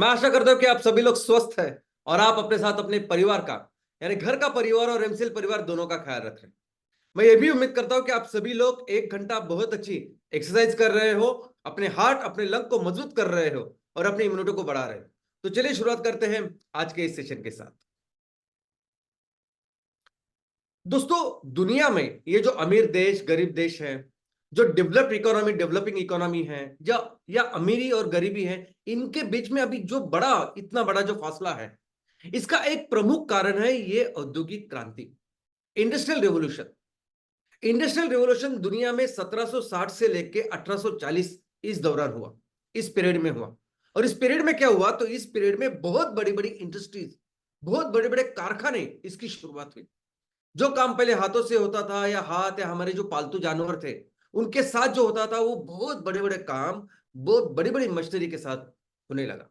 मैं आशा करता हूं कि आप सभी लोग स्वस्थ हैं और आप अपने साथ अपने परिवार का यानी घर का परिवार और एमसीएल परिवार दोनों का ख्याल रख रहे हैं। मैं ये भी उम्मीद करता हूं कि आप सभी लोग 1 घंटा बहुत अच्छी एक्सरसाइज कर रहे हो, अपने हार्ट अपने लंग को मजबूत कर रहे हो और अपनी इम्यूनिटी को बढ़ा रहे हो। तो चलिए शुरुआत करते हैं आज के इस सेशन के साथ। दोस्तों, दुनिया में ये जो अमीर देश गरीब देश है, जो डेवलप्ड इकोनॉमी डेवलपिंग इकोनॉमी है, या अमीरी और गरीबी है, इनके बीच में अभी जो इतना बड़ा जो फासला है, इसका एक प्रमुख कारण है ये औद्योगिक क्रांति, इंडस्ट्रियल रेवोल्यूशन। इंडस्ट्रियल रेवोल्यूशन दुनिया में 1760 से लेके 1840 इस दौरान हुआ, इस पीरियड में हुआ। और इस पीरियड में क्या हुआ, तो इस पीरियड में बहुत बड़ी बड़ी इंडस्ट्रीज, बहुत बड़े बड़े कारखाने इसकी शुरुआत हुई। जो काम पहले हाथों से होता था या हमारे जो पालतू जानवर थे उनके साथ जो होता था, वो बहुत बड़े बड़े काम बहुत बड़ी बड़ी मशीनरी के साथ होने लगा।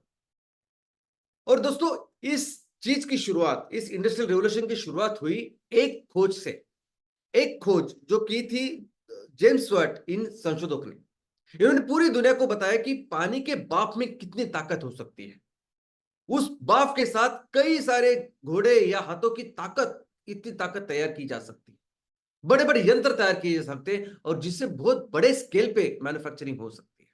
और दोस्तों, इस चीज की शुरुआत, इस इंडस्ट्रियल रेवोल्यूशन की शुरुआत हुई एक खोज से। एक खोज जो की थी जेम्स वाट इन संशोधक ने। इन्होंने पूरी दुनिया को बताया कि पानी के बाफ में कितनी ताकत हो सकती है। उस बाफ के साथ कई सारे घोड़े या हाथों की ताकत, इतनी ताकत तैयार की जा सकती है, बड़े बड़े यंत्र तैयार किए जा सकते हैं और जिससे बहुत बड़े स्केल पे मैन्युफैक्चरिंग हो सकती है।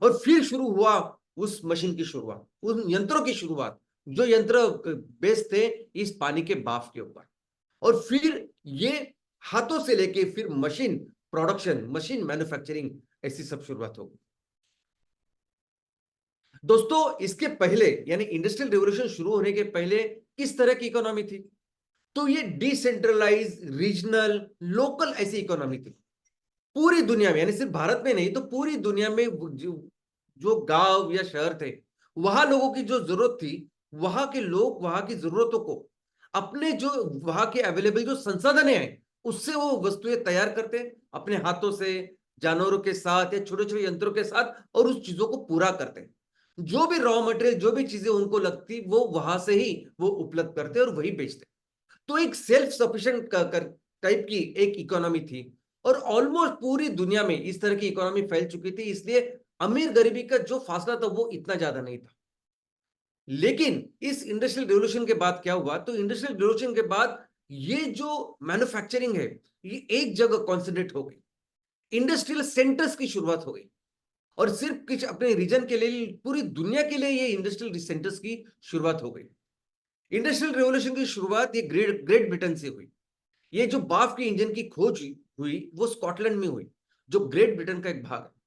और फिर शुरू हुआ उस मशीन की शुरुआत, उन यंत्रों की शुरुआत जो यंत्र बेस थे इस पानी के बाफ के ऊपर। और फिर ये हाथों से लेके फिर मशीन प्रोडक्शन, मशीन मैन्युफैक्चरिंग, ऐसी सब शुरुआत हो गई। दोस्तों, इसके पहले यानी इंडस्ट्रियल रेवोल्यूशन शुरू होने के पहले किस तरह की इकोनॉमी थी, तो ये डिसेंट्रलाइज, रीजनल, लोकल ऐसी इकोनॉमी थी। पूरी दुनिया में यानी सिर्फ भारत में नहीं, तो पूरी दुनिया में जो गांव या शहर थे, वहां लोगों की जो जरूरत थी, वहां के लोग वहां की जरूरतों को अपने जो वहां के अवेलेबल जो संसाधन है उससे वो वस्तुएं तैयार करते अपने हाथों से, जानवरों के साथ या छोटे छोटे यंत्रों के साथ, और उस चीजों को पूरा करते। जो भी रॉ मटेरियल, जो भी चीजें उनको लगती, वो वहां से ही वो उपलब्ध करते और वही बेचते। तो एक सेल्फ सफिशिएंट टाइप की एक इकोनॉमी थी। और ऑलमोस्ट पूरी दुनिया में इस तरह की इकोनॉमी फैल चुकी थी, इसलिए अमीर गरीबी का जो फासला था वो इतना ज्यादा नहीं था। लेकिन इस इंडस्ट्रियल रेवोल्यूशन के बाद क्या हुआ, तो इंडस्ट्रियल रेवोल्यूशन के बाद ये जो मैन्युफैक्चरिंग है ये एक जगह कॉन्सेंट्रेट हो गई, इंडस्ट्रियल सेंटर्स की शुरुआत हो गई। और सिर्फ कुछ अपने रीजन के लिए, पूरी दुनिया के लिए ये इंडस्ट्रियल सेंटर्स की शुरुआत हो गई। इंडस्ट्रियल रेवोल्यूशन की शुरुआत ये ग्रेट ग्रेट ब्रिटेन से हुई। ये जो बाफ के इंजन की खोज हुई वो स्कॉटलैंड में हुई, जो ग्रेट ब्रिटेन का एक भाग है।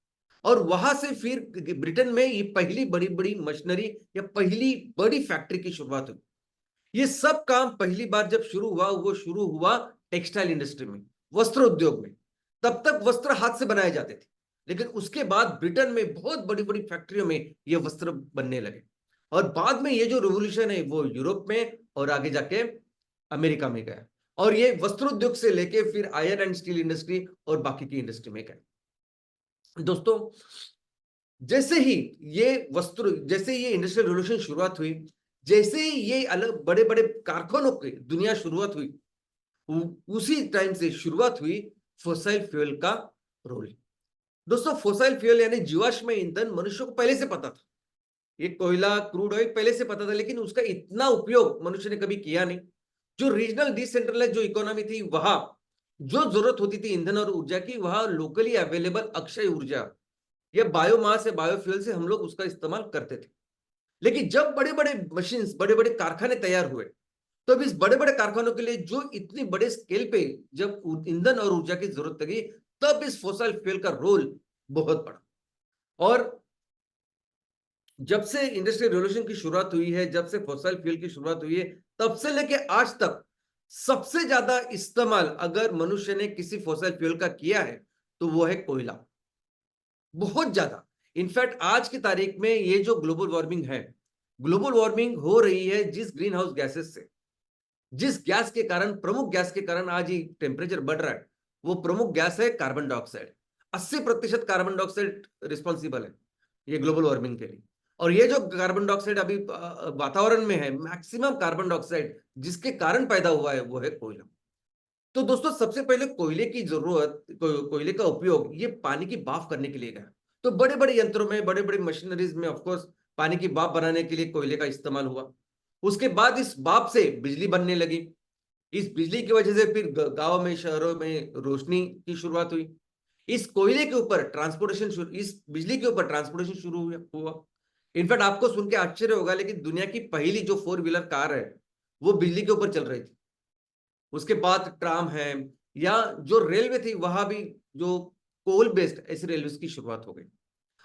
और वहां से फिर ब्रिटेन में ये पहली बड़ी बड़ी मशीनरी या पहली बड़ी फैक्ट्री की शुरुआत हुई। ये सब काम पहली बार जब शुरू हुआ, वो शुरू हुआ टेक्सटाइल इंडस्ट्री में, वस्त्र उद्योग में। तब तक वस्त्र हाथ से बनाए जाते थे, लेकिन उसके बाद ब्रिटेन में बहुत बड़ी बड़ी फैक्ट्रियों में ये वस्त्र बनने लगे। और बाद में ये जो रिवोल्यूशन है वो यूरोप में और आगे जाके अमेरिका में गया। और ये वस्त्र उद्योग से लेके फिर आयरन एंड स्टील इंडस्ट्री और बाकी की इंडस्ट्री में गए। दोस्तों, जैसे ये इंडस्ट्रियल रेवोल्यूशन शुरुआत हुई, जैसे ही ये अलग बड़े बड़े कारखानों की दुनिया शुरुआत हुई, उसी टाइम से शुरुआत हुई फोसाइल फ्यूल का रोल। दोस्तों, फोसाइल फ्यूल यानी जीवाश्म ईंधन मनुष्य को पहले से पता था। ये कोयला, क्रूड ऑयल पहले से पता था, लेकिन उसका इतना उपयोग मनुष्य ने कभी किया नहीं। जो रीजनल डिसेंट्रलाइज जो इकोनॉमी थी, वहां जो जरूरत होती थी ईंधन और ऊर्जा की, वहां लोकली अवेलेबल अक्षय ऊर्जा या बायोमास या बायोफ्यूल से हम लोग उसका इस्तेमाल करते थे। लेकिन जब बड़े बड़े मशीन, बड़े बड़े कारखाने तैयार हुए, तो अब इस बड़े बड़े कारखानों के लिए जो इतनी बड़े स्केल पे जब ईंधन और ऊर्जा की जरूरत लगी, तब इस फोसिल फ्यूल का रोल बहुत बड़ा। और जब से इंडस्ट्रियल रेवोल्यूशन की शुरुआत हुई है, जब से फोसिल फ्यूल की शुरुआत हुई है, तब से लेके आज तक सबसे ज्यादा इस्तेमाल अगर मनुष्य ने किसी फोसिल फ्यूल का किया है, तो वो है कोयला। बहुत ज्यादा। इनफैक्ट आज की तारीख में ये जो ग्लोबल वार्मिंग है, ग्लोबल वार्मिंग हो रही है जिस ग्रीन हाउस गैसेस से, जिस गैस के कारण, प्रमुख गैस के कारण आज ये टेम्परेचर बढ़ रहा है, वो प्रमुख गैस है carbon dioxide. 80% carbon dioxide responsible है ये ग्लोबल वार्मिंग के लिए। और ये जो कार्बन डाइऑक्साइड अभी वातावरण में है, मैक्सिमम कार्बन डाइऑक्साइड जिसके कारण पैदा हुआ है वो है कोयला। तो दोस्तों, सबसे पहले कोयले की जरूरत, कोयले का उपयोग ये पानी की भाप करने के लिए गया। तो बड़े बड़े यंत्रों में, बड़े बड़े मशीनरीज में ऑफकोर्स पानी की भाप बनाने के लिए कोयले का इस्तेमाल हुआ। उसके बाद इस भाप से बिजली बनने लगी। इस बिजली की वजह से फिर गांव में, शहरों में रोशनी की शुरुआत हुई। इस कोयले के ऊपर ट्रांसपोर्टेशन, इस बिजली के ऊपर ट्रांसपोर्टेशन शुरू हुआ। इनफैक्ट आपको सुन के आश्चर्य होगा, लेकिन दुनिया की पहली जो 4 व्हीलर कार है वो बिजली के ऊपर चल रही थी। उसके बाद ट्राम है, या जो रेलवे थी वहां भी जो कोल बेस्ड ऐसी रेलवे की शुरुआत हो गई।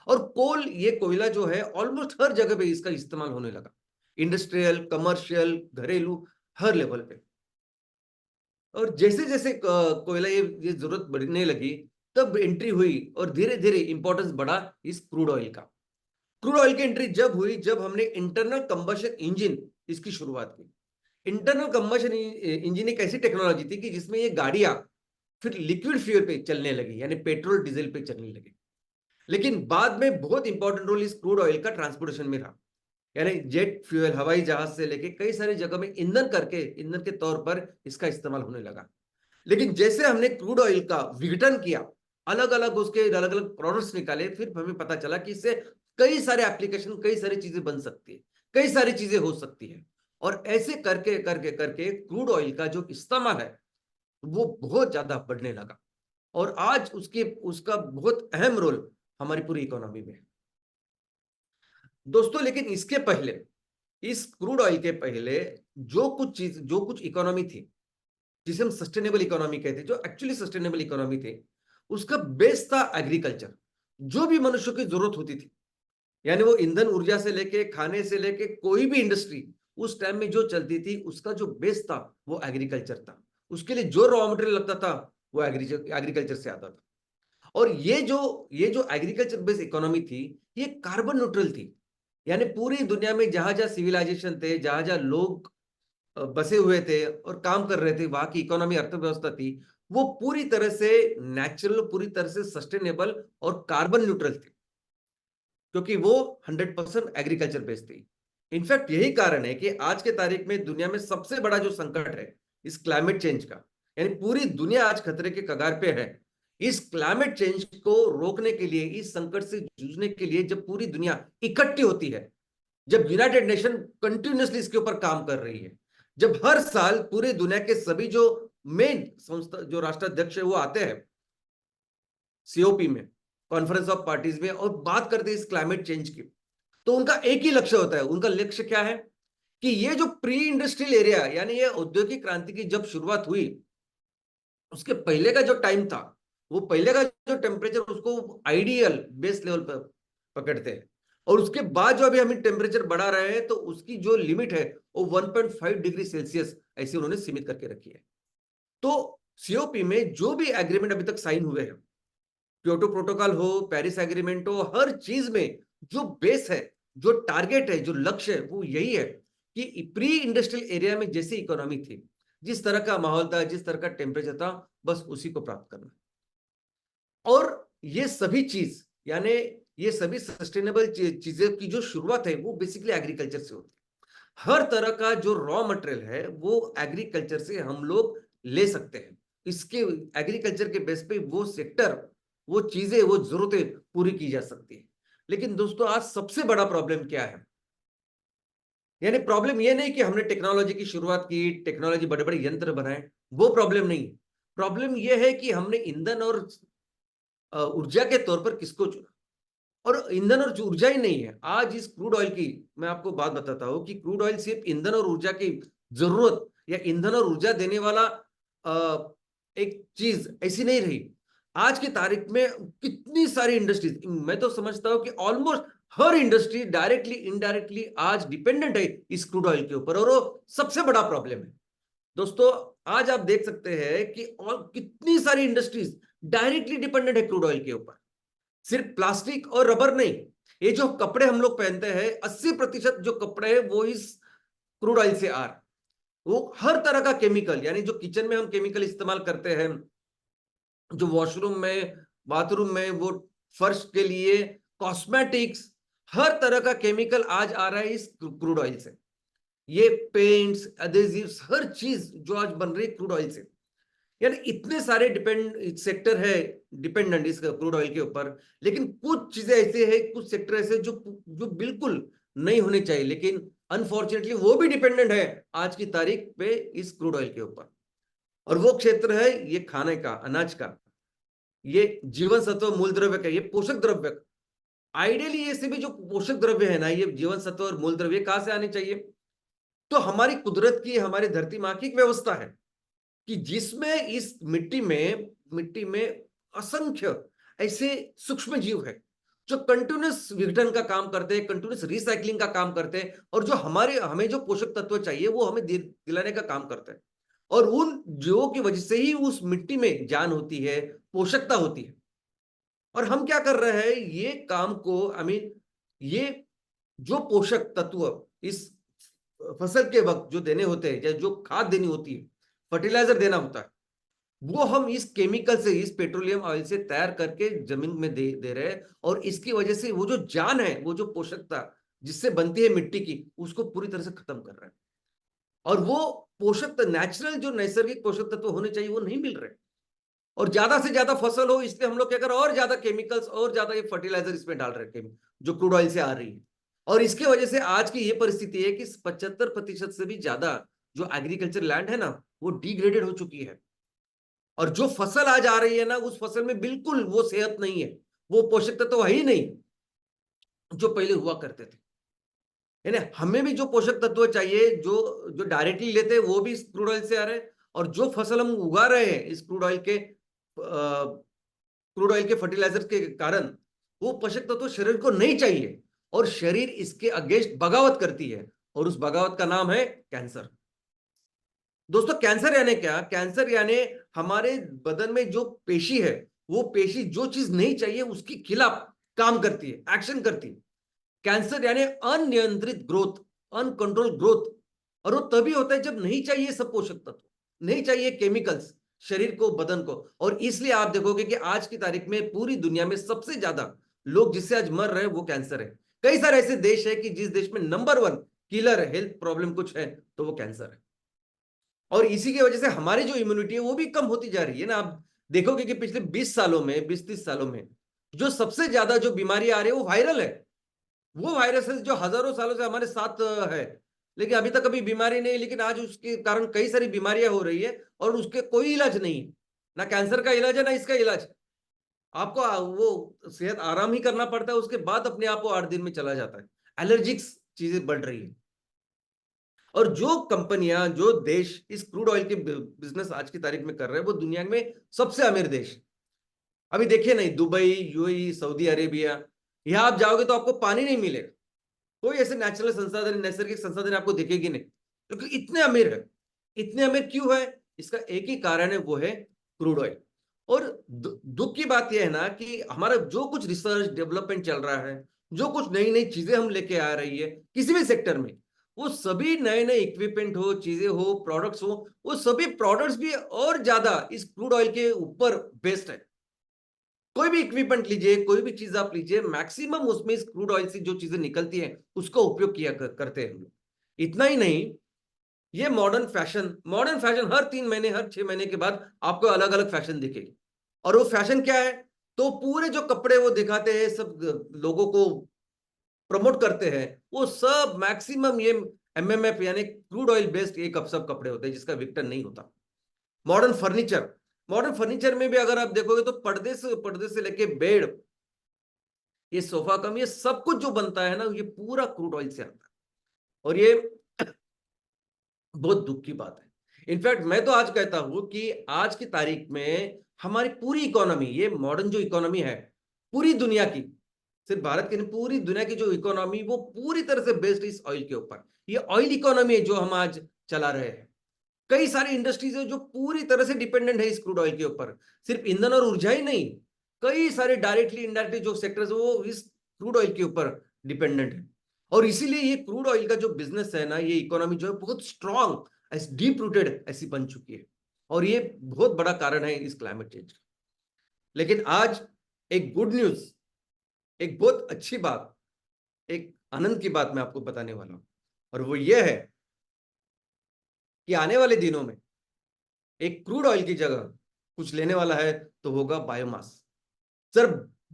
और कोल, ये कोयला जो है ऑलमोस्ट हर जगह पे इसका इस्तेमाल होने लगा, इंडस्ट्रियल, कमर्शियल, घरेलू, हर लेवल पे। और जैसे जैसे कोयला ये जरूरत बढ़ने लगी, तब एंट्री हुई और धीरे धीरे इंपॉर्टेंस बढ़ा इस क्रूड ऑयल का। क्रूड ऑयल की एंट्री जब हुई, जब हमने इंटरनल कंबशन इंजन इसकी शुरुआत की। इंटरनल कंबशन इंजन एक ऐसी टेक्नोलॉजी थी कि जिसमें ये गाड़ियां फिर लिक्विड फ्यूल पे चलने लगी, यानी पेट्रोल डीजल पे चलने लगी। लेकिन बाद में बहुत इंपॉर्टेंट रोल इस क्रूड ऑयल का ट्रांसपोर्टेशन में रहा, यानी जेट फ्यूल, हवाई जहाज से लेके कई सारी जगह में ईंधन के तौर पर इसका इस्तेमाल होने लगा। लेकिन जैसे हमने क्रूड ऑयल का विघटन किया, अलग अलग उसके अलग अलग प्रोडक्ट्स निकाले, फिर हमें पता चला कि इससे कई सारे एप्लीकेशन, कई सारी चीजें बन सकती है, कई सारी चीजें हो सकती है। और ऐसे करके करके करके क्रूड ऑयल का जो इस्तेमाल है वो बहुत ज्यादा बढ़ने लगा। और आज उसका बहुत अहम रोल हमारी पूरी इकोनॉमी में है दोस्तों। लेकिन इसके पहले, इस क्रूड ऑयल के पहले जो कुछ इकोनॉमी थी, जिसे हम सस्टेनेबल इकोनॉमी कहते हैं, जो एक्चुअली सस्टेनेबल इकोनॉमी थी, उसका बेस था एग्रीकल्चर। जो भी मनुष्य की जरूरत होती थी, यानी वो ईंधन, ऊर्जा से लेके, खाने से लेके, कोई भी इंडस्ट्री उस टाइम में जो चलती थी, उसका जो बेस था वो एग्रीकल्चर था। उसके लिए जो रॉ मटेरियल लगता था वो एग्रीकल्चर से आता था। और ये जो एग्रीकल्चर बेस्ड इकोनॉमी थी, ये कार्बन न्यूट्रल थी। यानी पूरी दुनिया में जहां जहां सिविलाइजेशन थे, जहां जहां लोग बसे हुए थे और काम कर रहे थे, वहां की इकोनॉमी, अर्थव्यवस्था थी, वो पूरी तरह से नेचुरल, पूरी तरह से सस्टेनेबल और कार्बन न्यूट्रल थी, क्योंकि वो 100% एग्रीकल्चर बेस्ड थी। इनफैक्ट यही कारण है कि आज के तारीख में दुनिया में सबसे बड़ा जो संकट है इस क्लाइमेट चेंज का, यानी पूरी दुनिया आज खतरे के कगार पे है। इस क्लाइमेट चेंज को रोकने के लिए, इस संकट से जूझने के लिए जब पूरी दुनिया इकट्ठी होती है, जब यूनाइटेड नेशन कंटिन्यूसली इसके ऊपर काम कर रही है, जब हर साल पूरी दुनिया के सभी जो मेन संस्था, जो राष्ट्राध्यक्ष है, वो आते हैं सीओपी में, कॉन्फ्रेंस ऑफ पार्टीज में, और बात करते हैं इस क्लाइमेट चेंज की, तो उनका एक ही लक्ष्य होता है। उनका लक्ष्य क्या है कि ये जो प्री इंडस्ट्रियल एरिया, यानी ये औद्योगिक क्रांति की जब शुरुआत हुई, उसके पहले का जो टाइम था, वो पहले का जो टेम्परेचर, उसको आइडियल बेस लेवल पर पकड़ते हैं। और उसके बाद जो अभी हम टेम्परेचर बढ़ा रहे हैं, तो उसकी जो लिमिट है वो 1.5 डिग्री सेल्सियस ऐसे उन्होंने सीमित करके रखी है। तो सीओपी में जो भी एग्रीमेंट अभी तक साइन हुए हैं, क्योटो प्रोटोकॉल हो, पेरिस एग्रीमेंट हो, हर चीज में जो बेस है, जो टारगेट है, जो लक्ष्य है, वो यही है कि प्री इंडस्ट्रियल एरिया में जैसी इकोनॉमी थी, जिस तरह का माहौल था, जिस तरह का टेम्परेचर था, बस उसी को प्राप्त करना। और ये सभी चीज, यानी ये सभी सस्टेनेबल चीजें की जो शुरुआत है वो बेसिकली एग्रीकल्चर से होती है। हर तरह का जो रॉ मटेरियल है वो एग्रीकल्चर से हम लोग ले सकते हैं। इसके एग्रीकल्चर के बेस पे वो सेक्टर, वो चीजें, वो जरूरतें पूरी की जा सकती है। लेकिन दोस्तों, आज सबसे बड़ा प्रॉब्लम क्या है? यानी प्रॉब्लम ये नहीं कि हमने टेक्नोलॉजी की शुरुआत की, टेक्नोलॉजी, बड़े बड़े यंत्र बनाए, वो प्रॉब्लम नहीं। प्रॉब्लम यह है कि हमने ईंधन और ऊर्जा के तौर पर किसको चुना। और ईंधन और ऊर्जा ही नहीं है, आज इस क्रूड ऑयल की मैं आपको बात बताता हूं कि क्रूड ऑयल सिर्फ ईंधन और ऊर्जा की जरूरत, या ईंधन और ऊर्जा देने वाला एक चीज ऐसी नहीं रही। आज की तारीख में कितनी सारी इंडस्ट्रीज, मैं तो समझता हूं कि ऑलमोस्ट हर इंडस्ट्री डायरेक्टली इनडायरेक्टली आज डिपेंडेंट है इस क्रूड ऑयल के ऊपर, और वो सबसे बड़ा प्रॉब्लम है दोस्तों। आज आप देख सकते हैं कि और कितनी सारी इंडस्ट्रीज डायरेक्टली डिपेंडेंट है क्रूड ऑयल के ऊपर। सिर्फ प्लास्टिक और रबर नहीं, ये जो कपड़े हम लोग पहनते हैं, 80% जो कपड़े हैं वो इस क्रूड ऑयल से आ रहा। वो हर तरह का केमिकल, यानी जो किचन में हम केमिकल इस्तेमाल करते हैं, जो वॉशरूम में, बाथरूम में, वो फर्श के लिए, कॉस्मेटिक्स, हर तरह का केमिकल आज आ रहा है इस क्रूड ऑयल से। ये पेंट्स, एडेसिव्स, हर चीज जो आज बन रही है क्रूड ऑयल से। यानी इतने सारे डिपेंड सेक्टर है डिपेंडेंट इस क्रूड ऑयल के ऊपर, लेकिन कुछ चीजें ऐसे है, कुछ सेक्टर ऐसे जो जो बिल्कुल नहीं होने चाहिए, लेकिन अनफॉर्चुनेटली वो भी डिपेंडेंट है आज की तारीख पे इस क्रूड ऑयल के ऊपर। और वो क्षेत्र है ये खाने का, अनाज का, ये जीवन सत्व मूल द्रव्य का, ये पोषक द्रव्य का। आइडियली ये सभी जो पोषक द्रव्य है ना, ये जीवन सत्व और मूल द्रव्य कहां से आने चाहिए? तो हमारी कुदरत की, हमारी धरती माँ की एक व्यवस्था है कि जिसमें इस मिट्टी में असंख्य ऐसे सूक्ष्म जीव है जो कंटिन्यूस विघटन का काम करते हैं, कंटिन्यूस रिसाइकलिंग का काम करते हैं, और जो हमें जो पोषक तत्व चाहिए वो हमें दिलाने का काम करते हैं। और उन जीवों की वजह से ही उस मिट्टी में जान होती है, पोषकता होती है। और हम क्या कर रहे हैं, ये काम को ये जो पोषक तत्व इस फसल के वक्त जो देने होते हैं, या जो खाद देनी होती है, फर्टिलाइजर देना होता है, वो हम इस केमिकल से, इस पेट्रोलियम ऑयल से तैयार करके जमीन में दे रहे हैं। और इसकी वजह से वो जो जान है, वो जो पोषकता जिससे बनती है मिट्टी की, उसको पूरी तरह से खत्म कर रहा है। और वो पोषक नेचुरल जो नैसर्गिक पोषक तत्व होने चाहिए वो नहीं मिल रहे। और ज्यादा से ज्यादा फसल हो, इसलिए हम लोग क्या कर रहे हैं, और ज्यादा केमिकल्स और ज्यादा ये फर्टिलाइजर इसमें डाल रहे हैं, जो क्रूड ऑयल से आ रही है। और इसकी वजह से आज की ये परिस्थिति है कि 75% से भी ज्यादा जो एग्रीकल्चर लैंड है ना, वो डिग्रेडेड हो चुकी है। और जो फसल आज आ रही है ना, उस फसल में बिल्कुल वो सेहत नहीं है, वो पोषक तत्व है ही नहीं जो पहले हुआ करते थे। है ना, हमें भी जो पोषक तत्व चाहिए, जो जो डायरेक्टली लेते हैं वो भी इस क्रूड ऑयल से आ रहे हैं, और जो फसल हम उगा रहे हैं इस क्रूड ऑयल के फर्टिलाइजर के कारण, वो पोषक तत्व शरीर को नहीं चाहिए, और शरीर इसके अगेंस्ट बगावत करती है, और उस बगावत का नाम है कैंसर। दोस्तों, कैंसर यानी क्या? कैंसर यानी हमारे बदन में जो पेशी है, वो पेशी जो चीज नहीं चाहिए उसके खिलाफ काम करती है, एक्शन करती है। कैंसर यानी अनियंत्रित ग्रोथ, अनकंट्रोल ग्रोथ। और वो तभी होता है जब नहीं चाहिए सब पोषक तत्व, नहीं चाहिए केमिकल्स शरीर को, बदन को। और इसलिए आप देखोगे कि आज की तारीख में पूरी दुनिया में सबसे ज्यादा लोग जिससे आज मर रहे हैं वो कैंसर है। कई सारे ऐसे देश है कि जिस देश में नंबर 1 किलर हेल्थ प्रॉब्लम कुछ है तो वो कैंसर है। और इसी की वजह से हमारी जो इम्यूनिटी है वो भी कम होती जा रही है ना। आप देखोगे कि पिछले 20 सालों में, 20-30 सालों में जो सबसे ज्यादा जो बीमारी आ रही है वो वायरल है। वो वायरस है जो हजारों सालों से हमारे साथ है, लेकिन अभी तक कभी बीमारी नहीं, लेकिन आज उसके कारण कई सारी बीमारियां हो रही है, और उसके कोई इलाज नहीं है। ना कैंसर का इलाज है, ना इसका इलाज। आपको वो सेहत आराम ही करना पड़ता है, उसके बाद अपने आप वो 8 दिन में चला जाता है। एलर्जिक्स चीजें बढ़ रही है। और जो कंपनियां, जो देश इस क्रूड ऑयल के बिजनेस आज की तारीख में कर रहे हैं, वो दुनिया में सबसे अमीर देश। अभी देखिए नहीं, दुबई, यूएई, सऊदी अरेबिया, यहां आप जाओगे तो आपको पानी नहीं मिलेगा, कोई ऐसे नेचुरल संसाधन, नैसर्गिक संसाधन आपको दिखेगी नहीं, क्योंकि इतने अमीर है। इतने अमीर क्यों है? इसका एक ही कारण है, वो है क्रूड ऑयल। और दुख की बात यह है ना कि हमारा जो कुछ रिसर्च डेवलपमेंट चल रहा है, जो कुछ नई नई चीजें हम लेके आ रही है किसी भी सेक्टर में, वो सभी नए नए इक्विपमेंट हो, चीजें हो, प्रोडक्ट्स हो, वो सभी प्रोडक्ट्स भी और ज्यादा इस क्रूड ऑयल के ऊपर बेस्ड है। कोई भी इक्विपमेंट लीजिए, कोई भी चीज आप लीजिए, मैक्सिमम उसमें इस क्रूड ऑयल से जो चीजें निकलती हैं उसका उपयोग करते हैं हम लोग। इतना ही नहीं, ये मॉडर्न फैशन हर 3 महीने, हर 6 महीने के बाद आपको अलग अलग फैशन दिखेगी। और वो फैशन क्या है? तो पूरे जो कपड़े वो दिखाते हैं, सब लोगों को प्रमोट करते हैं, वो सब मैक्सिमम ये एमएमएफ यानी क्रूड ऑयल बेस्ड एक सब कपड़े होते हैं जिसका विक्टर नहीं होता। मॉडर्न फर्नीचर, मॉडर्न फर्नीचर में भी अगर आप देखोगे तो पर्दे से लेके बेड, ये सोफा कम, ये सब कुछ जो बनता है ना, ये पूरा क्रूड ऑयल से आता है। और ये बहुत दुख की बात है। इनफैक्ट मैं तो आज कहता हूं कि आज की तारीख में हमारी पूरी इकोनॉमी, ये मॉडर्न जो इकोनॉमी है पूरी दुनिया की, सिर्फ भारत की नहीं, पूरी दुनिया की जो इकोनॉमी, वो पूरी तरह से बेस्ड इस ऑयल के ऊपर। ये ऑयल इकोनॉमी है जो हम आज चला रहे हैं। कई सारी इंडस्ट्रीज है जो पूरी तरह से डिपेंडेंट है इस क्रूड ऑयल के ऊपर। सिर्फ ईंधन और ऊर्जा ही नहीं, कई सारे डायरेक्टली इनडायरेक्टली जो सेक्टर्स है वो इस क्रूड ऑयल के ऊपर डिपेंडेंट है। और इसीलिए ये क्रूड ऑयल का जो बिजनेस है ना, ये इकोनॉमी जो है बहुत स्ट्रांग, डीप रूटेड ऐसी बन चुकी है। और ये बहुत बड़ा कारण है इस क्लाइमेट चेंज का। लेकिन आज एक गुड न्यूज, एक बहुत अच्छी बात, एक आनंद की बात मैं आपको बताने वाला हूं। और वो ये है कि आने वाले दिनों में एक क्रूड ऑयल की जगह कुछ लेने वाला है, तो होगा बायोमास। सर,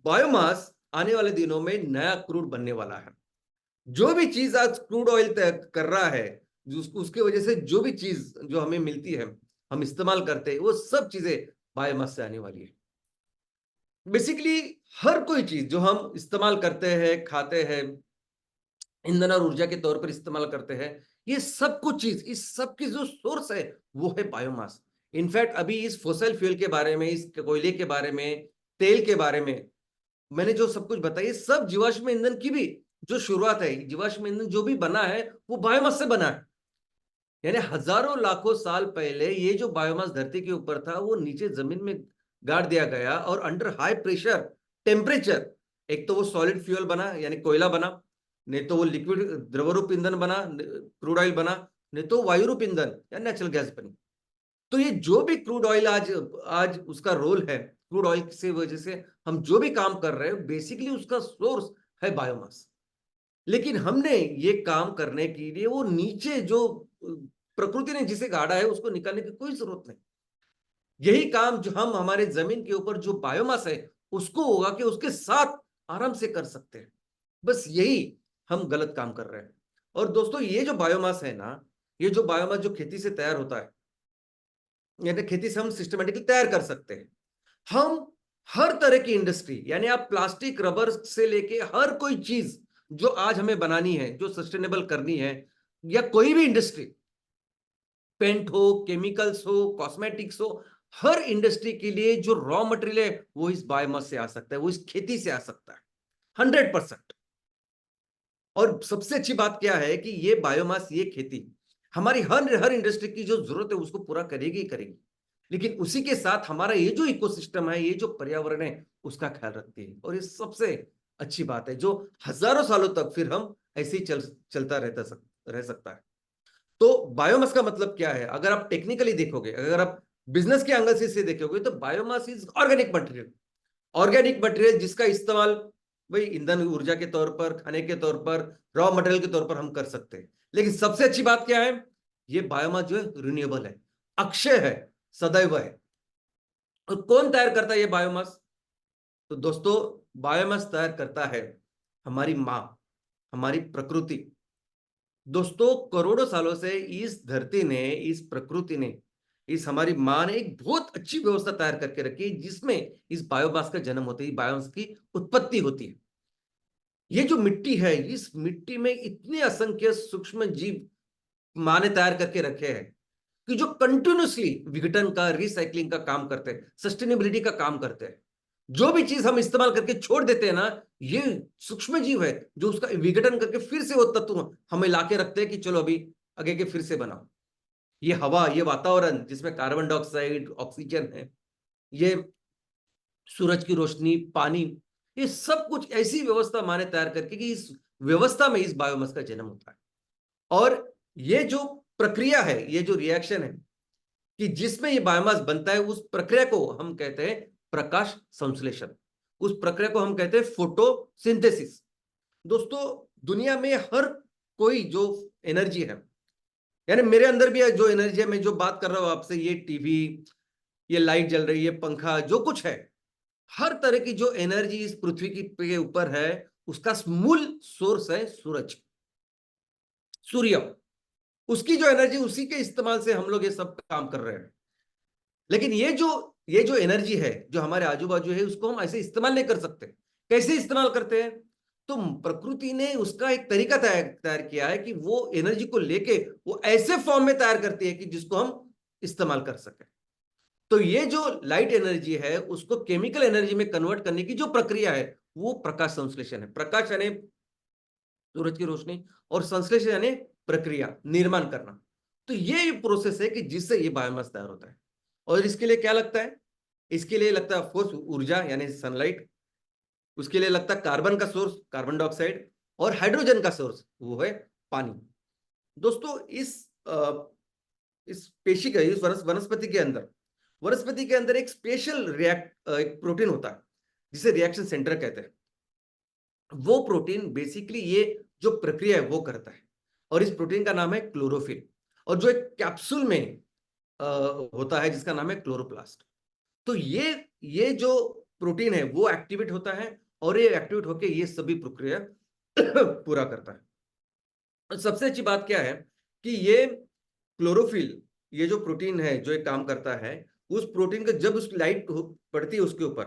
बायोमास आने वाले दिनों में नया क्रूड बनने वाला है। जो भी चीज आज क्रूड ऑयल कर रहा है, उसके वजह से जो भी चीज जो हमें मिलती है, हम इस्तेमाल करते हैं, वो सब चीजें बायोमास से आने वाली है। बेसिकली हर कोई चीज जो हम इस्तेमाल करते हैं, खाते हैं, ईंधन और ऊर्जा के तौर पर इस्तेमाल करते हैं, ये सब कुछ चीज, इस सब की जो सोर्स है वो है बायोमास। इनफैक्ट अभी इस फोसिल फ्यूल के बारे में, इस कोयले के बारे में, तेल के बारे में मैंने जो सब कुछ बताया, सब जीवाश्म ईंधन की भी जो शुरुआत है, जीवाश्म ईंधन जो भी बना है वो बायोमास से बना है। यानी हजारों लाखों साल पहले ये जो बायोमास धरती के ऊपर था, वो नीचे जमीन में गाड़ दिया गया और अंडर हाई प्रेशर टेम्परेचर, एक तो वो सॉलिड फ्यूल बना यानी कोयला बना, नहीं तो वो लिक्विड द्रवरूप ईंधन बना, क्रूड ऑयल बना, नहीं तो वायुरूप ईंधन या नेचुरल गैस बनी। तो ये जो भी क्रूड ऑयल आज आज उसका रोल है, क्रूड ऑयल से वजह से हम जो भी काम कर रहे हैं, बेसिकली उसका सोर्स है बायोमास। लेकिन हमने ये काम करने के लिए वो नीचे जो प्रकृति ने जिसे गाड़ा है उसको निकालने की कोई जरूरत नहीं। यही काम जो हम हमारे जमीन के ऊपर जो बायोमास है उसको होगा कि उसके साथ आराम से कर सकते हैं। बस यही हम गलत काम कर रहे हैं। और दोस्तों, ये जो बायोमास है ना, ये जो बायोमास जो खेती से तैयार होता है, यानी खेती से हम सिस्टमेटिकली तैयार कर सकते हैं। हम हर तरह की इंडस्ट्री, यानी आप प्लास्टिक रबर से लेके हर कोई चीज जो आज हमें बनानी है, जो सस्टेनेबल करनी है, या कोई भी इंडस्ट्री, पेंट हो, केमिकल्स हो, कॉस्मेटिक्स हो, हर इंडस्ट्री के लिए जो रॉ मटेरियल है वो इस बायोमास से आ सकता है, वो इस खेती से आ सकता है 100%। और सबसे अच्छी बात क्या है कि ये बायोमास, ये खेती हमारी हर हर इंडस्ट्री की जो जरूरत है उसको पूरा करेगी ही करेगी। लेकिन उसी के साथ हमारा ये जो इकोसिस्टम है, ये जो पर्यावरण है, उसका ख्याल रखती है। और ये सबसे अच्छी बात है जो हजारों सालों तक फिर हम ऐसे ही चलता रह सकता है। तो बायोमास का मतलब क्या है, अगर आप टेक्निकली देखोगे, अगर आप बिजनेस के एंगल से इसे देखोगे, तो biomass is organic material. Organic material जिसका इस्तेमाल भाई ईंधन ऊर्जा के तौर पर, खाने के तौर पर, रॉ मटेरियल के तौर पर हम कर सकते हैं। लेकिन सबसे अच्छी बात क्या है, ये बायोमास जो है रिन्यूएबल है, अक्षय है, सदैव है। और कौन तैयार करता है ये बायोमास? तो दोस्तों, बायोमास तैयार करता है हमारी माँ, हमारी प्रकृति। दोस्तों, करोड़ों सालों से इस धरती ने, इस प्रकृति ने, इस हमारी माँ ने एक बहुत अच्छी व्यवस्था तैयार करके रखी है, जिसमें इस बायोमास का जन्म होता है, बायोमास की उत्पत्ति होती है। ये जो मिट्टी है, इस मिट्टी में इतने असंख्य सूक्ष्म जीव माँ ने तैयार करके रखे हैं कि जो कंटिन्यूसली विघटन का, रिसाइकलिंग का काम करते हैं, सस्टेनेबिलिटी का काम करते हैं। जो भी चीज हम इस्तेमाल करके छोड़ देते हैं ना, ये सूक्ष्म जीव है जो उसका विघटन करके फिर से वो तत्व हमें लाके रखते हैं कि चलो अभी आगे के फिर से बनाओ। ये हवा, ये वातावरण जिसमें कार्बन डाइऑक्साइड, ऑक्सीजन है, ये सूरज की रोशनी, पानी, ये सब कुछ ऐसी व्यवस्था माने तैयार करके कि इस व्यवस्था में इस बायोमास का जन्म होता है। और ये जो प्रक्रिया है, ये जो रिएक्शन है कि जिसमें ये बायोमास बनता है, उस प्रक्रिया को हम कहते हैं प्रकाश संश्लेषण। उस प्रक्रिया को हम कहते हैं फोटोसिंथेसिस। दोस्तों, दुनिया में हर कोई जो एनर्जी है, यानी मेरे अंदर भी जो एनर्जी है, मैं जो बात कर रहा हूं आपसे, ये टीवी, ये लाइट जल रही है, पंखा, जो कुछ है, हर तरह की जो एनर्जी इस पृथ्वी की के ऊपर है, उसका मूल सोर्स है सूरज, सूर्य। उसकी जो एनर्जी, उसी के इस्तेमाल से हम लोग ये सब काम कर रहे हैं। लेकिन ये जो एनर्जी है जो हमारे आजू बाजू है, उसको हम ऐसे इस्तेमाल नहीं कर सकते। कैसे इस्तेमाल करते हैं? तो प्रकृति ने उसका एक तरीका तैयार किया है कि वो एनर्जी को लेके वो ऐसे फॉर्म में तैयार करती है कि जिसको हम इस्तेमाल कर सके। तो ये जो लाइट एनर्जी है, उसको केमिकल एनर्जी में कन्वर्ट करने की जो प्रक्रिया है, वो प्रकाश संश्लेषण है। प्रकाश यानी सूरज की रोशनी, और संश्लेषण यानी प्रक्रिया, निर्माण करना। तो ये प्रोसेस है कि जिससे ये बायोमास तैयार होता है। और इसके लिए क्या लगता है? इसके लिए लगता है ऑफकोर्स ऊर्जा यानी सनलाइट, उसके लिए लगता है कार्बन का सोर्स, कार्बन डाइऑक्साइड, और हाइड्रोजन का सोर्स वो है पानी। दोस्तों, इस पेशी का, इस वनस्पति के अंदर एक स्पेशल एक प्रोटीन होता है जिसे रिएक्शन सेंटर कहते हैं। वो प्रोटीन बेसिकली ये जो प्रक्रिया है वो करता है, और इस प्रोटीन का नाम है क्लोरोफिल। और जो एक कैप्सूल में होता है जिसका नाम है क्लोरोप्लास्ट। तो ये जो प्रोटीन है वो एक्टिवेट होता है और ये एक्टिवेट होकर ये सभी प्रक्रिया पूरा करता है। सबसे अच्छी बात क्या है कि ये क्लोरोफिल, ये जो प्रोटीन है जो एक काम करता है, उस प्रोटीन का जब उस लाइट पड़ती है उसके ऊपर,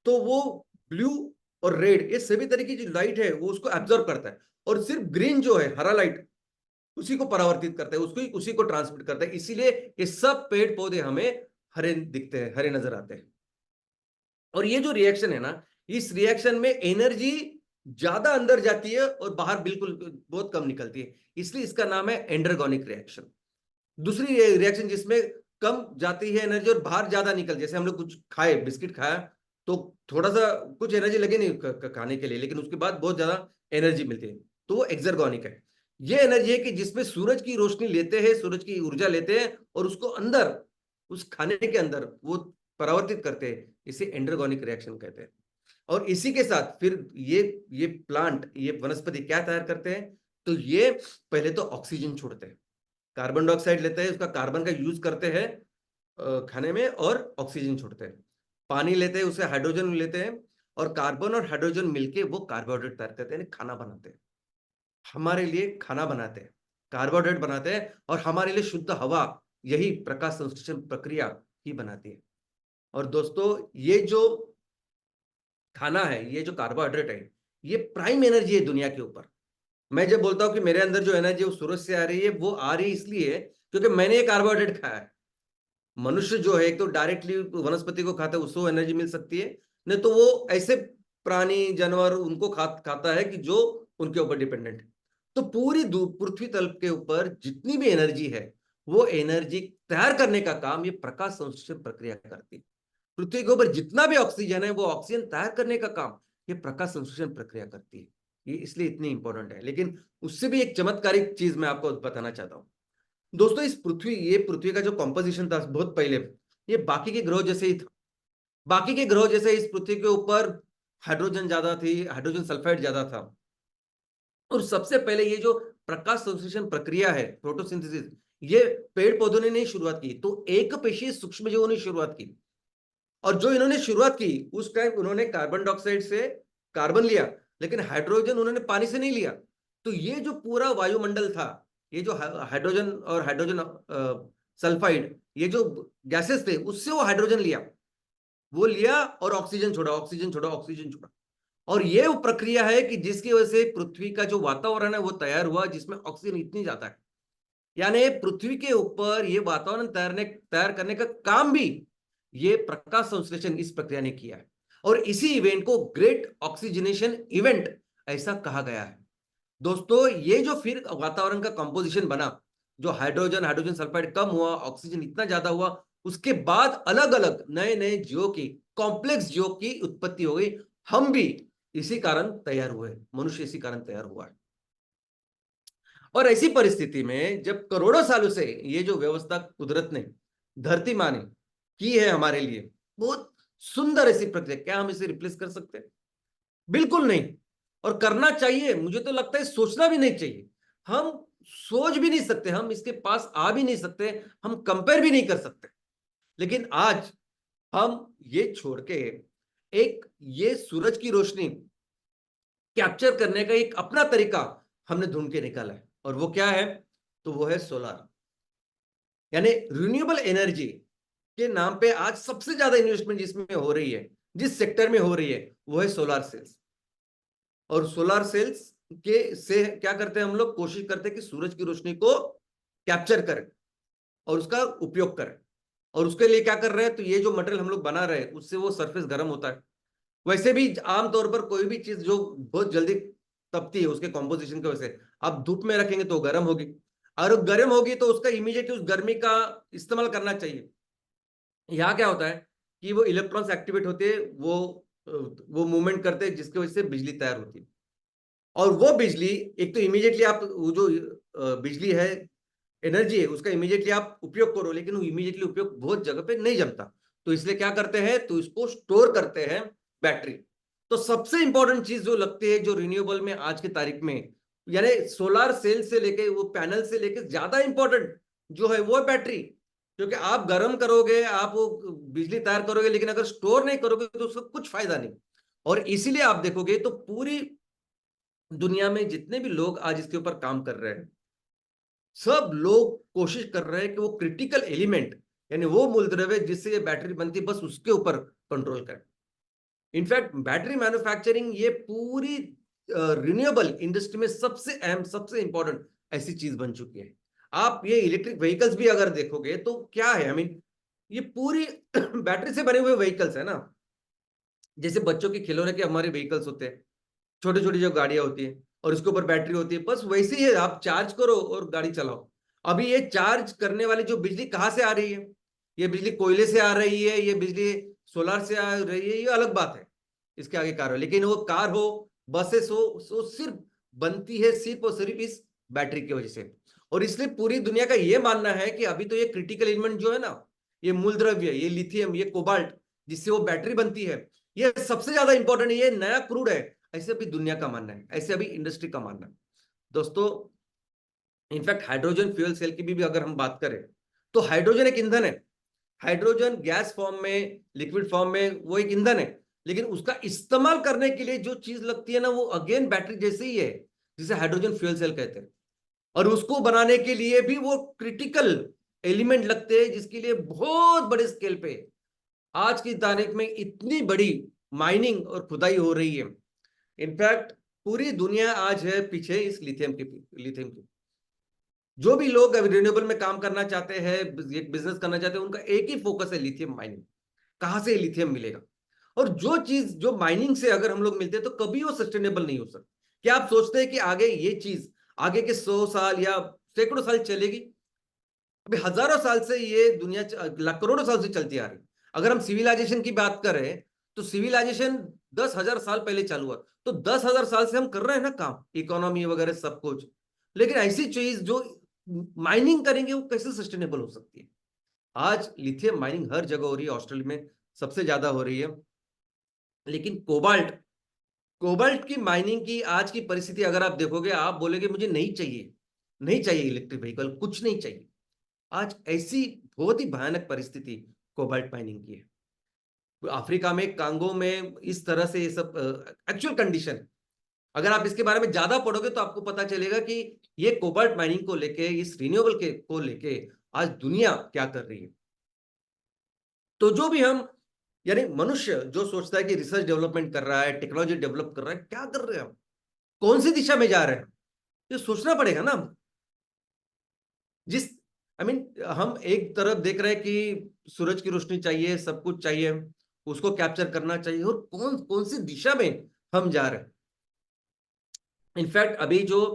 तो वो ब्लू और रेड ये सभी तरह की जो लाइट है वो उसको एब्जॉर्ब करता है, और सिर्फ ग्रीन जो है हरा लाइट उसी को परावर्तित करता है, उसको उसी को ट्रांसमिट करता है। इसीलिए ये सब पेड़ पौधे हमें हरे दिखते हैं, हरे नजर आते हैं। और ये जो रिएक्शन है ना, इस रिएक्शन में एनर्जी ज्यादा अंदर जाती है और बाहर बिल्कुल बहुत कम निकलती है, इसलिए इसका नाम है एंडरगोनिक रिएक्शन। दूसरी रिएक्शन जिसमें कम जाती है एनर्जी और बाहर ज्यादा निकल, जैसे हम लोग कुछ खाए, बिस्किट खाया तो थोड़ा सा कुछ एनर्जी लगे नहीं खाने के लिए, लेकिन उसके बाद बहुत ज्यादा एनर्जी मिलती है, तो वो एक्सर्गोनिक है। ये एनर्जी है कि जिसमें सूरज की रोशनी लेते हैं, सूरज की ऊर्जा लेते हैं और उसको अंदर उस खाने के अंदर वो परावर्तित करते हैं, इसे एंडरगोनिक रिएक्शन कहते हैं। और इसी के साथ फिर ये प्लांट, ये वनस्पति क्या तैयार करते हैं, तो ये पहले तो ऑक्सीजन छोड़ते हैं, कार्बन डाइऑक्साइड लेते हैं, उसका कार्बन का यूज करते हैं खाने में और ऑक्सीजन छोड़ते हैं। पानी लेते हैं, उससे हाइड्रोजन लेते हैं और कार्बन और हाइड्रोजन मिलके वो कार्बोहाइड्रेट तैयार करते हैं, खाना बनाते हैं, हमारे लिए खाना बनाते हैं, कार्बोहाइड्रेट बनाते हैं, और हमारे लिए शुद्ध हवा यही प्रकाश संश्लेषण प्रक्रिया ही बनाती है। और दोस्तों ये जो खाना है, ये जो कार्बोहाइड्रेट है, ये प्राइम एनर्जी है दुनिया के ऊपर। मैं जब बोलता हूं कि मेरे अंदर जो एनर्जी वो सूरज से आ रही है, वो आ रही इसलिए क्योंकि मैंने ये कार्बोहाइड्रेट खाया है। मनुष्य जो है एक तो डायरेक्टली वनस्पति को खाता है, उसको एनर्जी मिल सकती है, नहीं तो वो ऐसे प्राणी जानवर उनको खाता है कि जो उनके ऊपर डिपेंडेंट है। तो पूरी पृथ्वी तल के ऊपर जितनी भी एनर्जी है, वो एनर्जी तैयार करने का काम ये प्रकाश संश्लेषण प्रक्रिया करती है। पृथ्वी के ऊपर जितना भी ऑक्सीजन है, वो ऑक्सीजन तैयार करने का काम ये प्रकाश संश्लेषण प्रक्रिया करती है। ये इसलिए इतनी इंपॉर्टेंट है। लेकिन उससे भी एक चमत्कारिक चीज मैं आपको बताना चाहता हूं दोस्तों। ये पृथ्वी का जो कॉम्पोजिशन था बहुत पहले, ये बाकी के ग्रह जैसे ही था। बाकी के ग्रह जैसे इस पृथ्वी के ऊपर हाइड्रोजन ज्यादा थी, हाइड्रोजन सल्फाइड ज्यादा था। और सबसे पहले ये जो प्रकाश संश्लेषण प्रक्रिया है, फोटोसिंथेसिस, ये पेड़ पौधों ने नहीं शुरुआत की, तो एक पेशीय सूक्ष्मजीवों ने शुरुआत की। और जो इन्होंने शुरुआत की उस टाइम उन्होंने कार्बन डाइऑक्साइड से कार्बन लिया, लेकिन हाइड्रोजन उन्होंने पानी से नहीं लिया। तो ये जो पूरा वायुमंडल था, ये जो हाइड्रोजन और हाइड्रोजन सल्फाइड, ये जो गैसेस थे, उससे वो हाइड्रोजन लिया और ऑक्सीजन छोड़ा, ऑक्सीजन छोड़ा, ऑक्सीजन छोड़ा। और ये वो प्रक्रिया है कि जिसकी वजह से पृथ्वी का जो वातावरण है वो तैयार हुआ, जिसमें ऑक्सीजन इतनी ज्यादा है। यानी पृथ्वी के ऊपर ये वातावरण तैयार करने का काम भी ये प्रकाश संश्लेषण इस प्रक्रिया ने किया है। और इसी इवेंट को ग्रेट ऑक्सीजनेशन इवेंट ऐसा कहा गया है। दोस्तों ये जो फिर वातावरण का कंपोजिशन बना, जो हाइड्रोजन सल्फाइड कम हुआ, ऑक्सीजन इतना ज्यादा हुआ, उसके बाद अलग अलग नए नए जीवों की, कॉम्प्लेक्स जीवों की उत्पत्ति हो गई। हम भी इसी कारण तैयार हुए, मनुष्य इसी कारण तैयार हुआ है। और ऐसी परिस्थिति में जब करोड़ों सालों से ये जो व्यवस्था कुदरत ने, धरती माँ ने की है हमारे लिए, बहुत सुंदर ऐसी प्रक्रिया, क्या हम इसे रिप्लेस कर सकते हैं? बिल्कुल नहीं। और करना चाहिए, मुझे तो लगता है सोचना भी नहीं चाहिए। हम सोच भी नहीं सकते, हम इसके पास आ भी नहीं सकते, हम कंपेयर भी नहीं कर सकते। लेकिन आज हम ये छोड़ के एक ये सूरज की रोशनी कैप्चर करने का एक अपना तरीका हमने ढूंढ के निकाला है, और वो क्या है? तो वो है सोलार, यानी रिन्यूएबल एनर्जी के नाम पे आज सबसे ज्यादा इन्वेस्टमेंट जिसमें हो रही है, जिस सेक्टर में हो रही है, वो है सोलार सेल्स। और सोलार सेल्स के से क्या करते हैं हम लोग? कोशिश करते हैं कि सूरज की रोशनी को कैप्चर करें और उसका उपयोग करें। और उसके लिए क्या कर रहे हैं? तो ये जो मटेरियल हम लोग बना रहे हैं, उससे वो सरफेस गर्म होता है। वैसे भी आमतौर पर कोई भी चीज जो बहुत जल्दी तपती है, उसके कॉम्पोजिशन की वजह से आप धूप में रखेंगे तो गर्म होगी, और गर्म होगी तो उसका इमीडिएटली उस गर्मी का इस्तेमाल करना चाहिए। यहाँ क्या होता है कि वो इलेक्ट्रॉन्स एक्टिवेट होते हैं, वो मूवमेंट करते हैं, जिसकी वजह से बिजली तैयार होती है। और वो बिजली एक तो इमीडिएटली आप वो जो बिजली है, एनर्जी है, उसका इमीडिएटली आप उपयोग करो, लेकिन वो इमीडिएटली उपयोग बहुत जगह पे नहीं जमता। तो इसलिए क्या करते हैं? तो इसको स्टोर करते हैं, बैटरी। तो सबसे इंपॉर्टेंट चीज जो लगती है, जो रिन्यूएबल में आज की तारीख में, यानी सोलर सेल से लेके वो पैनल से लेके ज्यादा इंपॉर्टेंट जो है वो है बैटरी। क्योंकि आप गर्म करोगे, आप वो बिजली तैयार करोगे, लेकिन अगर स्टोर नहीं करोगे तो उसका कुछ फायदा नहीं। और इसीलिए आप देखोगे तो पूरी दुनिया में जितने भी लोग आज इसके ऊपर काम कर रहे हैं, सब लोग कोशिश कर रहे हैं कि वो क्रिटिकल एलिमेंट, यानी वो मूलद्रव्य जिससे ये बैटरी बनती है, बस उसके ऊपर कंट्रोल करें। इनफैक्ट बैटरी मैन्युफैक्चरिंग ये पूरी रिन्यूएबल इंडस्ट्री में सबसे अहम, सबसे इंपॉर्टेंट ऐसी चीज बन चुकी है। आप ये इलेक्ट्रिक व्हीकल्स भी अगर देखोगे तो क्या है, आई मीन ये पूरी बैटरी से बने हुए व्हीकल्स है ना। जैसे बच्चों के खिलौने के हमारे व्हीकल्स होते हैं, छोटी छोटी जो गाड़ियां होती हैं और उसके ऊपर बैटरी होती है, बस वैसे ही है, आप चार्ज करो और गाड़ी चलाओ। अभी ये चार्ज करने वाली जो बिजली कहाँ से आ रही है, ये बिजली कोयले से आ रही है, ये बिजली सोलर से आ रही है, ये अलग बात है, इसके आगे कार हो, लेकिन वो कार हो, बसेस हो, सो सिर्फ बनती है सिर्फ और सिर्फ इस बैटरी की वजह से। और इसलिए पूरी दुनिया का ये मानना है कि अभी तो ये क्रिटिकल एलिमेंट जो है ना, ये मूलद्रव्य, ये लिथियम, ये कोबाल्ट, जिससे वो बैटरी बनती है, ये सबसे ज्यादा इंपॉर्टेंट है, ये नया क्रूड है, ऐसे अभी दुनिया का मानना है, ऐसे अभी इंडस्ट्री का मानना है। दोस्तों, इनफैक्ट हाइड्रोजन फ्यूल सेल की भी अगर हम बात करें तो हाइड्रोजन एक ईंधन है। हाइड्रोजन गैस फॉर्म में, लिक्विड फॉर्म में वो एक ईंधन है, लेकिन उसका इस्तेमाल करने के लिए जो चीज लगती है ना, वो अगेन बैटरी जैसे ही है, जिसे हाइड्रोजन फ्यूल सेल कहते हैं। और उसको बनाने के लिए भी वो क्रिटिकल एलिमेंट लगते हैं, जिसके लिए बहुत बड़े स्केल पे आज की तारीख में इतनी बड़ी माइनिंग और खुदाई हो रही है। इनफैक्ट पूरी दुनिया आज है पीछे इस लिथियम की। जो भी लोग अभी रिन्यूएबल में काम करना चाहते हैं, बिजनेस करना चाहते हैं, उनका एक ही फोकस है, लिथियम माइनिंग। कहां से लिथियम मिलेगा? और जो चीज जो माइनिंग से अगर हम लोग मिलते हैं तो कभी वो सस्टेनेबल नहीं हो सकती। क्या आप सोचते हैं कि आगे ये चीज आगे के 100 साल या सैकड़ों साल चलेगी? अभी हजारों साल से ये दुनिया करोड़ों साल से चलती आ रही। अगर हम सिविलाइजेशन की बात करें तो सिविलाइजेशन 10,000 साल पहले चालू हुआ, तो 10,000 साल से हम कर रहे हैं ना काम, इकोनॉमी वगैरह सब कुछ। लेकिन ऐसी चीज जो माइनिंग करेंगे वो कैसे सस्टेनेबल हो सकती है? आज लिथियम माइनिंग हर जगह हो रही है, ऑस्ट्रेलिया में सबसे ज्यादा हो रही है। लेकिन कोबाल्ट, कोबाल्ट की माइनिंग की आज की परिस्थिति अगर आप देखोगे, आप बोलेगे मुझे नहीं चाहिए, नहीं चाहिए इलेक्ट्रिक व्हीकल, कुछ नहीं चाहिए। आज ऐसी बहुत ही भयानक परिस्थिति कोबाल्ट माइनिंग की है। अफ्रीका में, कांगो में इस तरह से ये सब एक्चुअल कंडीशन, अगर आप इसके बारे में ज्यादा पढ़ोगे तो आपको पता चलेगा कि ये कोबाल्ट माइनिंग को लेके, इस रिन्यूएबल के को लेके आज दुनिया क्या कर रही है। तो जो भी हम, यानी मनुष्य जो सोचता है कि रिसर्च डेवलपमेंट कर रहा है, टेक्नोलॉजी डेवलप कर रहा है, क्या कर रहे हैं हम, कौन सी दिशा में जा रहे हैं, ये सोचना पड़ेगा ना। जिस आई I मीन हम एक तरफ देख रहे हैं कि सूरज की रोशनी चाहिए, सब कुछ चाहिए, उसको कैप्चर करना चाहिए, और कौन कौन सी दिशा में हम जा रहे हैं। इनफैक्ट अभी जो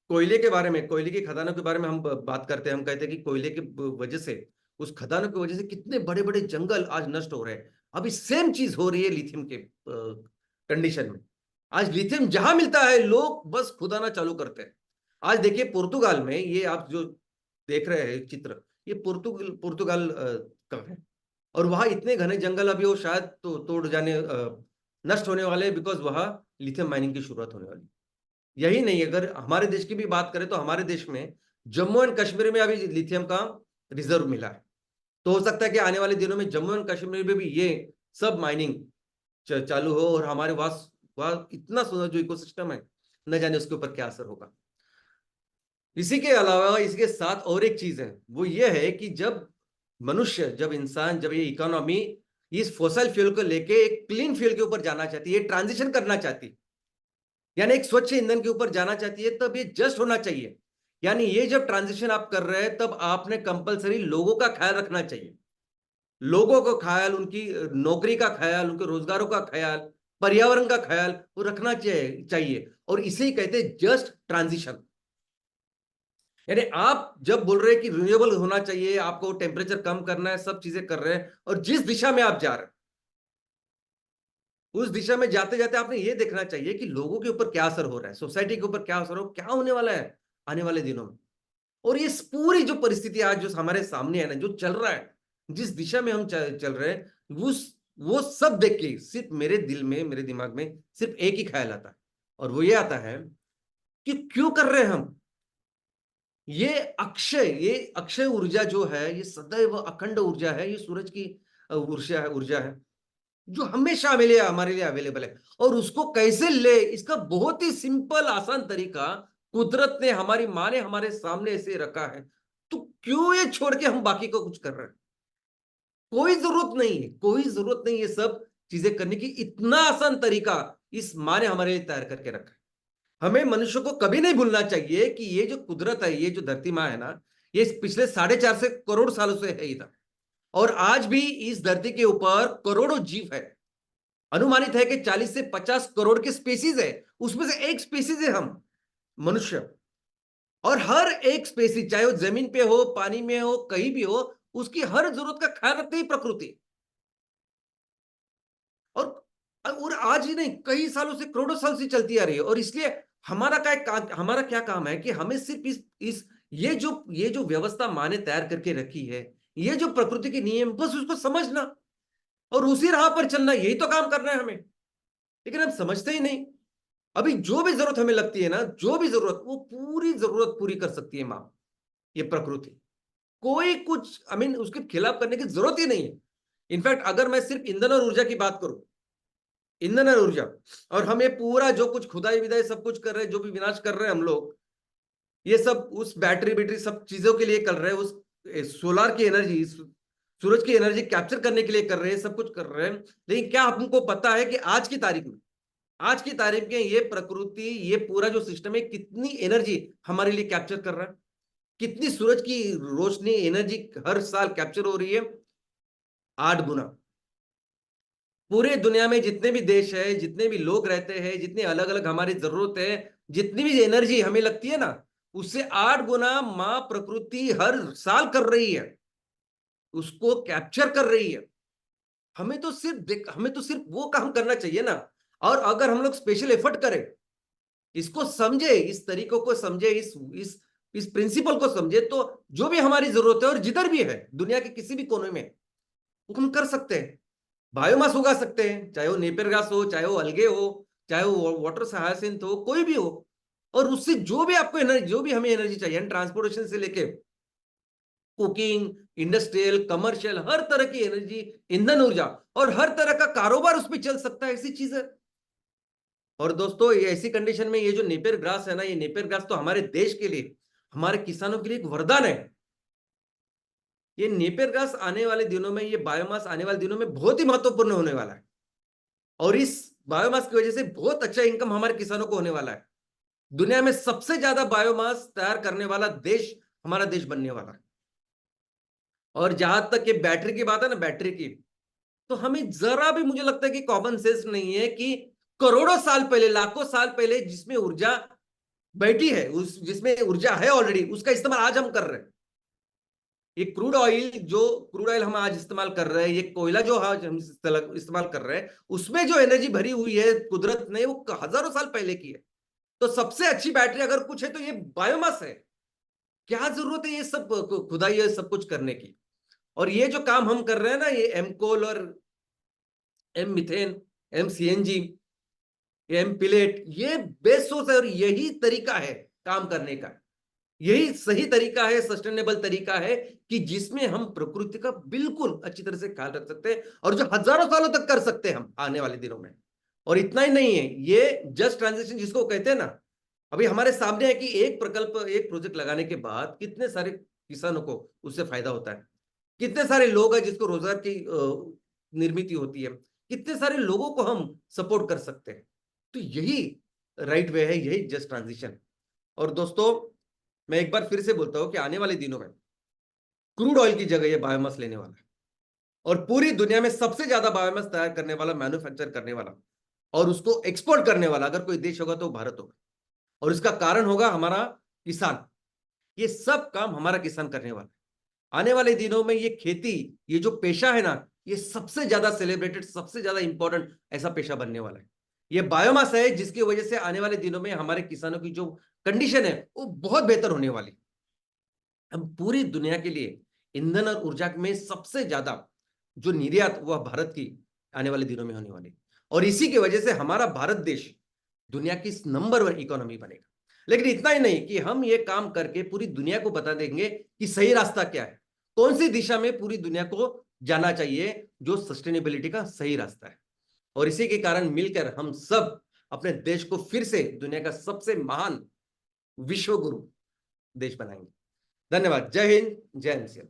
कोयले के बारे में, कोयले की खदानों के बारे में हम बात करते हैं, हम कहते हैं कि कोयले की वजह से, उस खदानों की वजह से कितने बड़े बड़े जंगल आज नष्ट हो रहे हैं। अभी सेम चीज हो रही है लिथियम के कंडीशन में। आज लिथियम जहां मिलता है लोग बस खुदाना चालू करते हैं। आज देखिए पुर्तगाल में, ये आप जो देख रहे हैं चित्र, ये पुर्तगाल का है। और वहां इतने घने जंगल अभी वो शायद तो तोड़ जाने, नष्ट होने वाले, बिकॉज वहां लिथियम माइनिंग की शुरुआत होने वाली। यही नहीं, अगर हमारे देश की भी बात करें तो हमारे देश में जम्मू एंड कश्मीर में अभी लिथियम का रिजर्व मिला है। तो हो सकता है कि आने वाले दिनों में जम्मू एंड कश्मीर में भी ये सब माइनिंग चालू हो, और हमारे वहां इतना सुंदर जो इकोसिस्टम है, न जाने उसके ऊपर क्या असर होगा। इसी के अलावा इसके साथ और एक चीज है, वो ये है कि जब मनुष्य, जब इंसान, जब ये इकोनॉमी इस फोसिल फ्यूल को लेके एक क्लीन फ्यूल के ऊपर जाना चाहती है, ट्रांजिशन करना चाहती है, यानी एक स्वच्छ ईंधन के ऊपर जाना चाहती है, तब ये जस्ट होना चाहिए। यानी ये जब ट्रांजिशन आप कर रहे हैं तब आपने कंपलसरी लोगों का ख्याल रखना चाहिए। लोगों का ख्याल, उनकी नौकरी का ख्याल, उनके रोजगारों का ख्याल, पर्यावरण का ख्याल वो रखना चाहिए। और इसे ही कहते हैं जस्ट ट्रांजिशन। यानी आप जब बोल रहे हैं कि रिन्यूएबल होना चाहिए, आपको टेम्परेचर कम करना है, सब चीजें कर रहे हैं, और जिस दिशा में आप जा रहे हैं उस दिशा में जाते जाते आपने ये देखना चाहिए कि लोगों के ऊपर क्या असर हो रहा है, सोसाइटी के ऊपर क्या असर हो, क्या होने वाला है आने वाले दिनों में। और ये पूरी जो परिस्थिति आज जो हमारे सामने है ना, जो चल रहा है, जिस दिशा में हम चल रहे हैं, वो सब देख के सिर्फ मेरे दिल में, मेरे दिमाग में सिर्फ एक ही ख्याल आता है, और वो ये आता है कि क्यों कर रहे हैं हम ये अक्षय ऊर्जा जो है, ये सदैव अखंड ऊर्जा है, ये सूरज की ऊर्जा है जो हमेशा हमारे लिए अवेलेबल है। और उसको कैसे ले, इसका बहुत ही सिंपल आसान तरीका कुदरत ने, हमारी माँ ने हमारे सामने ऐसे रखा है। तो क्यों ये छोड़ के हम बाकी को कुछ कर रहे हैं? कोई जरूरत नहीं है, कोई जरूरत नहीं, ये सब चीजें करने की। इतना आसान तरीका इस माँ ने हमारे लिए तैयार करके रखा है। हमें मनुष्य को कभी नहीं भूलना चाहिए कि ये जो कुदरत है, ये जो धरती माँ है ना, ये पिछले 4.5 करोड़ सालों से है इधर। और आज भी इस धरती के ऊपर करोड़ों जीव है। अनुमानित है कि 40 से 50 करोड़ के स्पीसीज है, उसमें से एक स्पीसीज है हम मनुष्य। और हर एक स्पीसीज, चाहे वो जमीन पे हो, पानी में हो, कहीं भी हो, उसकी हर जरूरत का ख्याल रखती है प्रकृति। और आज ही नहीं, कई सालों से, करोड़ों साल से चलती आ रही है। और इसलिए हमारा क्या काम है कि हमें सिर्फ इस ये जो व्यवस्था माँ ने तैयार करके रखी है, ये जो प्रकृति के नियम, बस उसको समझना और उसी राह पर चलना, यही तो काम करना है हमें। लेकिन हम समझते ही नहीं। अभी जो भी जरूरत हमें लगती है ना, जो भी जरूरत, वो पूरी जरूरत पूरी कर सकती है माँ, ये प्रकृति। कोई कुछ उसके खिलाफ करने की जरूरत ही नहीं है। इनफैक्ट अगर मैं सिर्फ ईंधन और ऊर्जा की बात करूं, ईंधन और ऊर्जा, और हम ये पूरा जो कुछ खुदाई विदाई सब कुछ कर रहे हैं, जो भी विनाश कर रहे हैं हम लोग, ये सब उस बैटरी सब चीजों के लिए कर रहे हैं, उस सोलार की एनर्जी, सूरज की एनर्जी कैप्चर करने के लिए कर रहे हैं, सब कुछ कर रहे हैं। लेकिन क्या हमको पता है कि आज की तारीख में ये प्रकृति, ये पूरा जो सिस्टम है, कितनी एनर्जी हमारे लिए कैप्चर कर रहा है? कितनी सूरज की रोशनी, एनर्जी हर साल कैप्चर हो रही है? 8 गुना। पूरे दुनिया में जितने भी देश है, जितने भी लोग रहते हैं, जितने अलग अलग हमारी जरूरत है, जितनी भी एनर्जी हमें लगती है ना, उससे 8 गुना मां प्रकृति हर साल कर रही है, उसको कैप्चर कर रही है। हमें तो सिर्फ वो काम करना चाहिए ना। और अगर हम लोग स्पेशल एफर्ट करें, इसको समझे, इस तरीकों को समझे, इस प्रिंसिपल को समझे, तो जो भी हमारी जरूरत है और जिधर भी है दुनिया के किसी भी कोने में, वो हम कर सकते हैं। बायोमास उगा सकते हैं, चाहे वो नेपियर घास हो, चाहे वो अलगे हो, चाहे वो वाटर हायासिंथ हो, कोई भी हो। और उससे जो भी आपको एनर्जी, जो भी हमें एनर्जी चाहिए, ट्रांसपोर्टेशन से लेके कुकिंग, इंडस्ट्रियल, कमर्शियल, हर तरह की एनर्जी, ईंधन ऊर्जा, और हर तरह का कारोबार उसमें चल सकता है, ऐसी चीज है। और दोस्तों, ये ऐसी कंडीशन में ये जो नेपियर ग्रास है ना, ये नेपियर ग्रास तो हमारे देश के लिए, हमारे किसानों के लिए एक वरदान है। ये नेपियर घास आने वाले दिनों में, ये बायोमास आने वाले दिनों में बहुत ही महत्वपूर्ण होने वाला है। और इस बायोमास की वजह से बहुत अच्छा इनकम हमारे किसानों को होने वाला है। दुनिया में सबसे ज्यादा बायोमास तैयार करने वाला देश हमारा देश बनने वाला है। और जहां तक ये बैटरी की बात है ना, बैटरी की, तो हमें जरा भी, मुझे लगता है कि कॉमन सेंस नहीं है कि करोड़ों साल पहले, लाखों साल पहले जिसमें ऊर्जा बैठी है, जिसमें ऊर्जा है ऑलरेडी, उसका इस्तेमाल आज हम कर रहे हैं। ये क्रूड ऑयल हम आज इस्तेमाल कर रहे हैं, ये कोयला जो आज हम इस्तेमाल कर रहे हैं, उसमें जो एनर्जी भरी हुई है कुदरत ने, वो हजारों साल पहले की है। तो सबसे अच्छी बैटरी अगर कुछ है तो ये बायोमास है। क्या जरूरत है ये सब खुदाई, ये सब कुछ करने की? और ये जो काम हम कर रहे हैं ना, ये एमकोल और एम मिथेन, एम सीएनजी, एम पिलेट, ये बेस्ट सोर्स है। और यही तरीका है काम करने का, यही सही तरीका है, सस्टेनेबल तरीका है, कि जिसमें हम प्रकृति का बिल्कुल अच्छी तरह से ख्याल रख सकते हैं, और जो हजारों सालों तक कर सकते हैं हम आने वाले दिनों में। और इतना ही नहीं है, ये जस्ट ट्रांजिशन जिसको कहते हैं ना, अभी हमारे सामने है कि एक प्रकल्प, एक प्रोजेक्ट लगाने के बाद कितने सारे किसानों को उससे फायदा होता है, कितने सारे लोग हैं जिसको रोजगार की निर्मित होती है, कितने सारे लोगों को हम सपोर्ट कर सकते हैं। तो यही राइट वे है, यही जस्ट ट्रांजिशन। और दोस्तों, मैं एक बार फिर से बोलता हूं कि आने वाले दिनों में क्रूड ऑयल की जगह ये बायोमास लेने वाला है। और पूरी दुनिया में सबसे ज्यादा बायोमास तैयार करने वाला, मैन्युफैक्चर करने वाला और उसको एक्सपोर्ट करने वाला अगर कोई देश होगा तो भारत होगा। और इसका कारण होगा हमारा किसान। ये सब काम हमारा किसान करने वाला है। आने वाले दिनों में ये खेती, ये जो पेशा है ना, ये सबसे ज्यादा सेलिब्रेटेड, सबसे ज्यादा इंपॉर्टेंट ऐसा पेशा बनने वाला है। ये बायोमास है जिसकी वजह से आने वाले दिनों में हमारे किसानों की जो कंडीशन है वो बहुत बेहतर होने वाली। हम पूरी दुनिया के लिए ईंधन और ऊर्जा में सबसे ज्यादा जो निर्यात, वह भारत की आने वाले दिनों में होने वाली। और इसी की वजह से हमारा भारत देश दुनिया की नंबर 1 इकोनॉमी बनेगा। लेकिन इतना ही नहीं कि हम ये काम करके पूरी दुनिया को बता देंगे कि सही रास्ता क्या है, कौन सी दिशा में पूरी दुनिया को जाना चाहिए, जो सस्टेनेबिलिटी का सही रास्ता है। और इसी के कारण मिलकर हम सब अपने देश को फिर से दुनिया का सबसे महान विश्व गुरु देश बनाएंगे। धन्यवाद। जय हिंद, जय एमसीएल।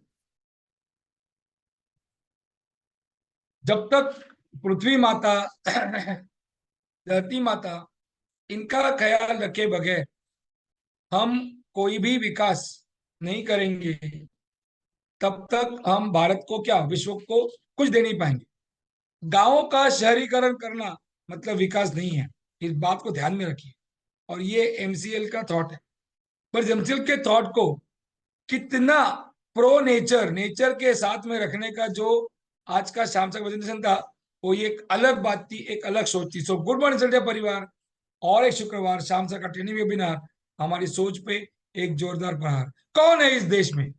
जब तक पृथ्वी माता धरती माता इनका ख्याल रखे बगैर हम कोई भी विकास नहीं करेंगे, तब तक हम भारत को क्या, विश्व को कुछ दे नहीं पाएंगे। गांवों का शहरीकरण करना मतलब विकास नहीं है, इस बात को ध्यान में रखिए। और ये एमसीएल का थॉट है। पर एमसीएल के थॉट को कितना प्रो नेचर, नेचर के साथ में रखने का जो आज का शाम तक प्रेजेंटेशन था, वो ये एक अलग बात थी, एक अलग सोच थी। सो गुड मॉर्निंग संडे परिवार, और एक शुक्रवार शाम तक का ट्रेनिंग वेबिनार, हमारी सोच पे एक जोरदार प्रहार। कौन है इस देश में,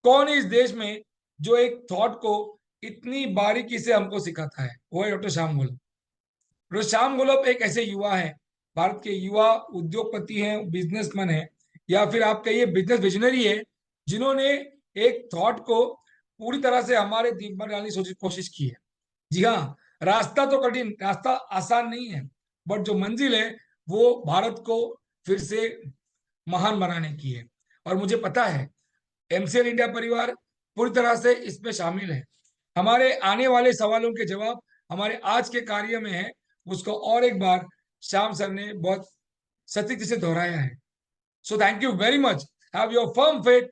कौन है इस देश में जो एक थॉट को इतनी बारीकी से हमको सिखाता है? वो है डॉक्टर श्याम गोलप। डॉक्टर श्याम गोलप एक ऐसे युवा है, भारत के युवा उद्योगपति हैं, बिजनेसमैन है, या फिर आप कहिए बिजनेस विजनरी है, जिन्होंने एक थॉट को पूरी तरह से हमारे दिमाग में डालने की कोशिश की है। जी हाँ, रास्ता तो कठिन, रास्ता आसान नहीं है, बट जो मंजिल है वो भारत को फिर से महान बनाने की है। और मुझे पता है एमसीएल इंडिया परिवार पूरी तरह से इसमें शामिल है। हमारे आने वाले सवालों के जवाब हमारे आज के कार्य में है, उसको और एक बार श्याम सर ने बहुत सटीकता से दोहराया है। So thank you very much, have your firm faith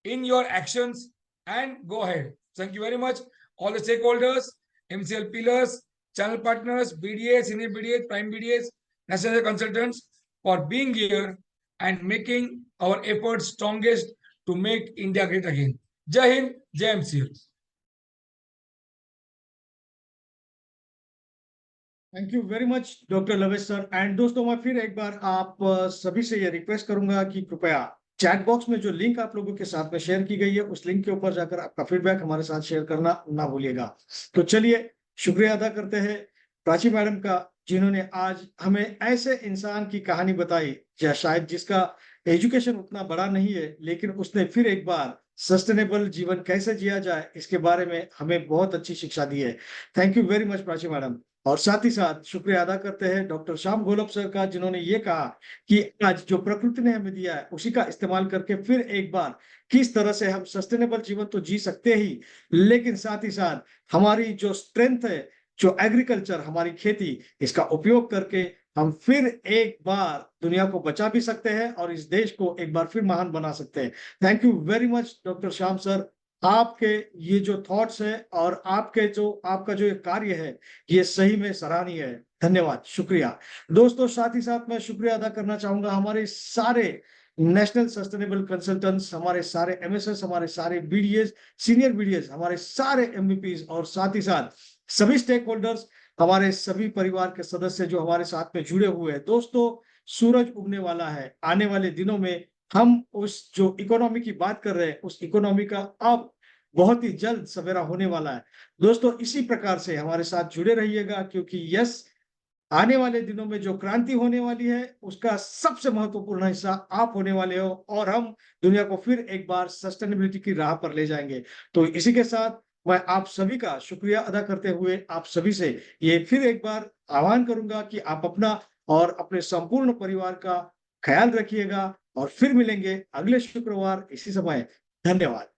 in your actions and go ahead. Thank you very much, all the stakeholders, MCL pillars, channel partners, BDAs, senior BDAs, prime BDAs, national consultants for being here and making our efforts strongest to make India great again. Jai Hind, Jai MCL. Thank you very much doctor लवेश sir. And दोस्तों, मैं फिर एक बार आप सभी से ये request करूंगा कि कृपया चैट बॉक्स में जो लिंक आप लोगों के साथ में शेयर की गई है, उस लिंक के ऊपर जाकर आपका फीडबैक हमारे साथ शेयर करना ना भूलिएगा। तो चलिए, शुक्रिया अदा करते हैं प्राची मैडम का, जिन्होंने आज हमें ऐसे इंसान की कहानी बताई, या शायद जिसका एजुकेशन उतना बड़ा नहीं है, लेकिन उसने फिर एक बार सस्टेनेबल जीवन कैसे जिया जाए इसके बारे में हमें बहुत अच्छी शिक्षा दी है। Thank you very much Prachi madam. और साथ ही साथ शुक्रिया अदा करते हैं डॉक्टर श्याम गोलप सर का, जिन्होंने ये कहा कि आज जो प्रकृति ने हमें दिया है उसी का इस्तेमाल करके फिर एक बार किस तरह से हम सस्टेनेबल जीवन तो जी सकते ही, लेकिन साथ ही साथ हमारी जो स्ट्रेंथ है, जो एग्रीकल्चर, हमारी खेती, इसका उपयोग करके हम फिर एक बार दुनिया को बचा भी सकते हैं और इस देश को एक बार फिर महान बना सकते हैं। Thank you very much doctor Shyam sir. आपके ये जो थॉट्स है और आपका जो कार्य है, ये सही में सराहनीय है। धन्यवाद, शुक्रिया दोस्तों। साथ ही साथ मैं शुक्रिया अदा करना चाहूंगा हमारे सारे नेशनल सस्टेनेबल कंसल्टेंट्स, हमारे सारे एमएसएस, हमारे सारे बीडीएस, सीनियर बीडीएस, हमारे सारे एमवीपीज, और साथ ही साथ सभी स्टेक होल्डर्स, हमारे सभी परिवार के सदस्य जो हमारे साथ में जुड़े हुए हैं। दोस्तों, सूरज उगने वाला है। आने वाले दिनों में हम उस जो इकोनॉमी की बात कर रहे हैं, उस इकोनॉमी का अब बहुत ही जल्द सवेरा होने वाला है। दोस्तों, इसी प्रकार से हमारे साथ जुड़े रहिएगा, क्योंकि यस, आने वाले दिनों में जो क्रांति होने वाली है उसका सबसे महत्वपूर्ण हिस्सा आप होने वाले हो, और हम दुनिया को फिर एक बार सस्टेनेबिलिटी की राह पर ले जाएंगे। तो इसी के साथ मैं आप सभी का शुक्रिया अदा करते हुए आप सभी से ये फिर एक बार आह्वान करूंगा कि आप अपना और अपने संपूर्ण परिवार का ख्याल रखिएगा, और फिर मिलेंगे अगले शुक्रवार इसी समय। धन्यवाद।